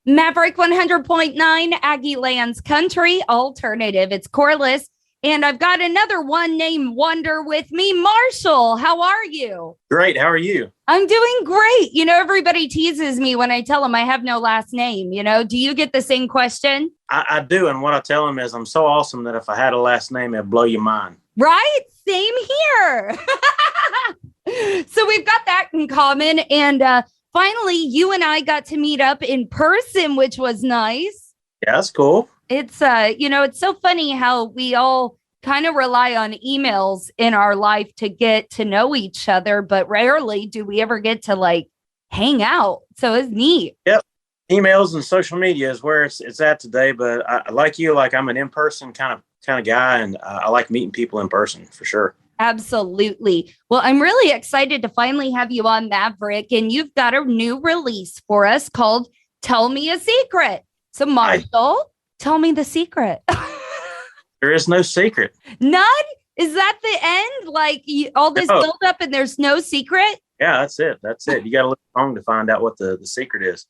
Maverick 100.9, Aggie Lands Country Alternative. It's Corliss. And I've got another one named Wonder with me. Marshall, how are you? Great. How are you? I'm doing great. Everybody teases me when I tell them I have no last name. Do you get the same question? I do. And what I tell them is I'm so awesome that if I had a last name, it'd blow your mind. Right? Same here. So we've got that in common. And finally, you and I got to meet up in person, which was nice. Yeah, that's cool. It's, it's so funny how we all kind of rely on emails in our life to get to know each other, but rarely do we ever get to hang out. So it's neat. Yep. Emails and social media is where it's at today. But I like you, I'm an in-person kind of guy, and I like meeting people in person for sure. Absolutely. Well, I'm really excited to finally have you on Maverick, and you've got a new release for us called Tell Me a Secret. So Marshall, tell me the secret. There is no secret. None? Is that the end? All this build up and there's no secret? Yeah, that's it. You got to look long to find out what the secret is.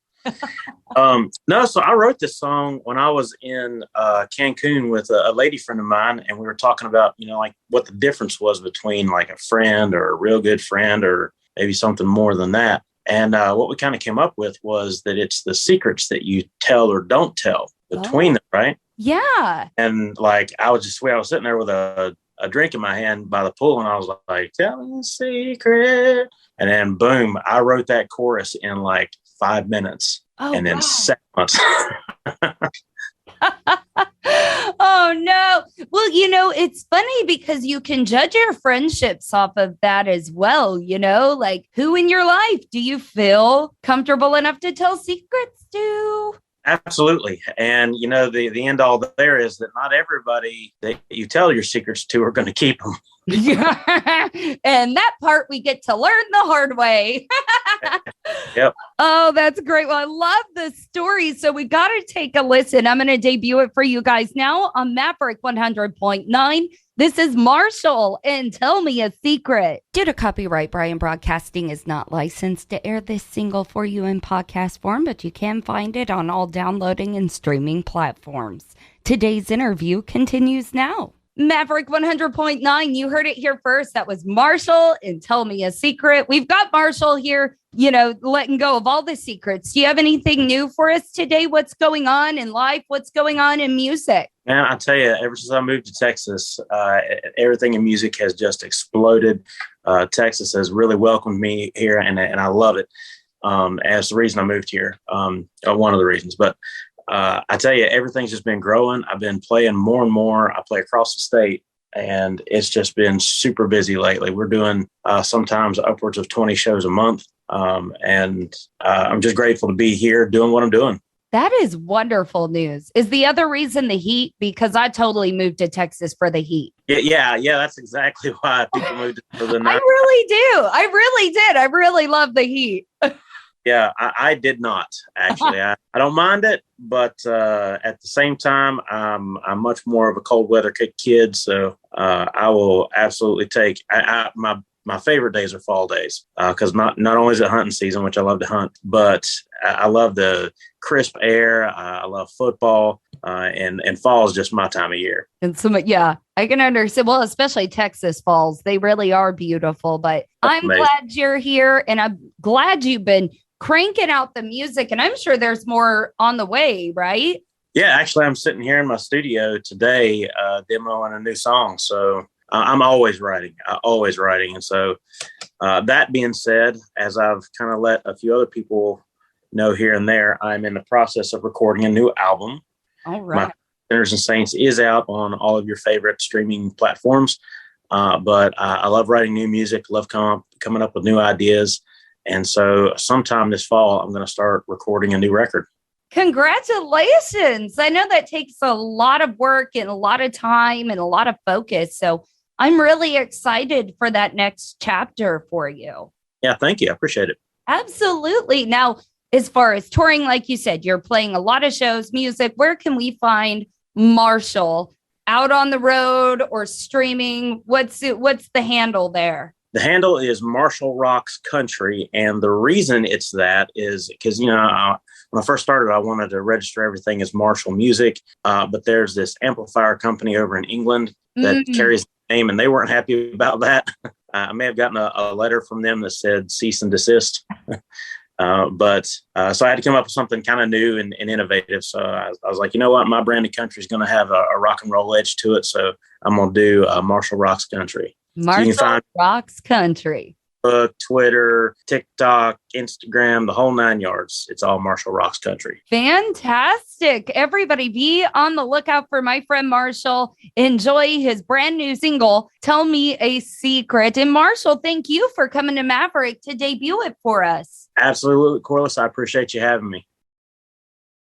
No, so I wrote this song when I was in Cancun with a lady friend of mine, and we were talking about, what the difference was between a friend or a real good friend or maybe something more than that. And what we kind of came up with was that it's the secrets that you tell or don't tell between them, right? Yeah. And I was sitting there with a drink in my hand by the pool, and I was like, tell me a secret. And then boom, I wrote that chorus in 5 minutes. And then 7 months. Oh, no. Well, it's funny because you can judge your friendships off of that as well. Who in your life do you feel comfortable enough to tell secrets to? Absolutely. And, the end all there is that not everybody that you tell your secrets to are going to keep them. And that part we get to learn the hard way. Yep. Oh, that's great. Well, I love the story. So we got to take a listen. I'm going to debut it for you guys now on Maverick 100.9. This is Marshall and Tell Me a Secret. Due to copyright, Brian Broadcasting is not licensed to air this single for you in podcast form, but you can find it on all downloading and streaming platforms. Today's interview continues now. Maverick 100.9, you heard it here first. That was Marshall and Tell Me a Secret. We've got Marshall here, letting go of all the secrets. Do you have anything new for us today? What's going on in life? What's going on in music? Man, I tell you, ever since I moved to Texas, everything in music has just exploded. Texas has really welcomed me here, and I love it. As the reason I moved here, one of the reasons. But I tell you, everything's just been growing. I've been playing more and more. I play across the state, and it's just been super busy lately. We're doing sometimes upwards of 20 shows a month. And I'm just grateful to be here doing what I'm doing. That is wonderful news. Is the other reason the heat? Because I totally moved to Texas for the heat. Yeah. That's exactly why people moved for the night. I really do. I really did. I really love the heat. Yeah, I did not, actually. I don't mind it, but at the same time, I'm much more of a cold weather kid. So I will absolutely take my favorite days are fall days because not only is it hunting season, which I love to hunt, but I love the crisp air. I love football, and fall is just my time of year. And so, yeah, I can understand. Well, especially Texas falls. They really are beautiful, but I'm glad you're here, and I'm glad you've been cranking out the music, and I'm sure there's more on the way, right? Yeah, actually, I'm sitting here in my studio today demoing a new song. So I'm always writing. And so that being said, as I've kind of let a few other people know here and there, I'm in the process of recording a new album. All right. My Sinners and Saints is out on all of your favorite streaming platforms. But I love writing new music, love coming up with new ideas. And so sometime this fall, I'm going to start recording a new record. Congratulations. I know that takes a lot of work and a lot of time and a lot of focus. So I'm really excited for that next chapter for you. Yeah, thank you. I appreciate it. Absolutely. Now, as far as touring, like you said, you're playing a lot of shows, music. Where can we find Marshall? Out on the road or streaming? What's the handle there? The handle is Marshall Rocks Country. And the reason it's that is because, when when I first started, I wanted to register everything as Marshall Music, but there's this amplifier company over in England that carries the name, and they weren't happy about that. I may have gotten a letter from them that said cease and desist. But so I had to come up with something kind of new and innovative. So I was like, you know what? My brand of country is going to have a rock and roll edge to it. So I'm going to do Marshall Rocks Country. Marshall So you can find Rocks Country. Facebook, Twitter, TikTok, Instagram, the whole 9 yards. It's all Marshall Rocks Country. Fantastic. Everybody be on the lookout for my friend Marshall. Enjoy his brand new single, Tell Me a Secret. And Marshall, thank you for coming to Maverick to debut it for us. Absolutely, Corliss. I appreciate you having me.